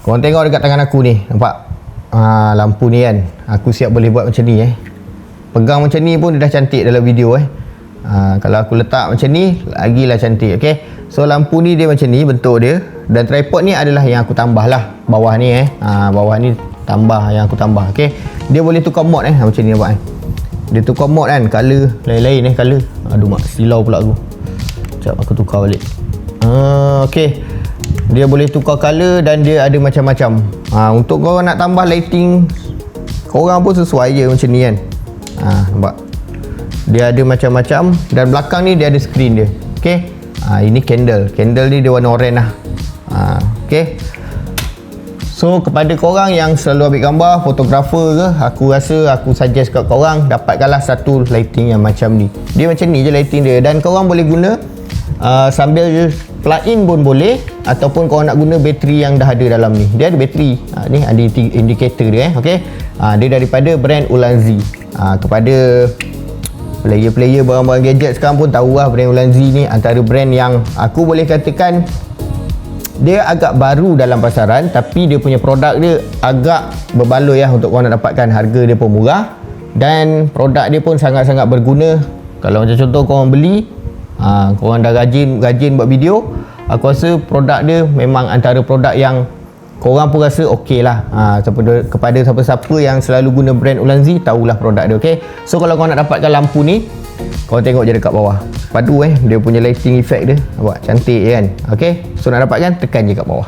Korang tengok dekat tangan aku ni, nampak? Lampu ni kan, aku siap boleh buat macam ni pegang macam ni pun dia dah cantik dalam video kalau aku letak macam ni lagilah cantik. Okay, so lampu ni dia macam ni bentuk dia, dan tripod ni adalah yang aku tambah lah bawah ni bawah ni tambah yang aku tambah. Okay, dia boleh tukar mod macam ni nampak dia tukar mod kan, color lain-lain color. Aduh mak, silau pula aku. Sekejap aku tukar balik. Okay, dia boleh tukar color dan dia ada macam-macam. Untuk korang nak tambah lighting korang pun sesuai je macam ni kan. Nampak dia ada macam-macam, dan belakang ni dia ada screen dia. Okay, ini candle ni dia warna orange lah. Okay, so kepada korang yang selalu ambil gambar, fotografer ke, aku rasa aku suggest kat korang dapatkanlah satu lighting yang macam ni. Dia macam ni je lighting dia, dan korang boleh guna sambil plug in pun boleh, ataupun korang nak guna bateri yang dah ada dalam ni. Dia ada bateri, ni ada indikator dia okay. Dia daripada brand Ulanzi. Kepada player-player barang-barang gadget sekarang pun tahulah brand Ulanzi ni antara brand yang aku boleh katakan dia agak baru dalam pasaran, tapi dia punya produk dia agak berbaloi untuk korang nak dapatkan. Harga dia pun murah dan produk dia pun sangat-sangat berguna. Kalau macam contoh korang beli, korang dah rajin buat video, aku rasa produk dia memang antara produk yang korang pun rasa okey lah. Kepada siapa-siapa yang selalu guna brand Ulanzi, tahulah produk dia. Okay, so kalau korang nak dapatkan lampu ni, korang tengok je dekat bawah, padu dia punya lighting effect dia, nampak cantik je kan. Okay, so nak dapatkan tekan je kat bawah.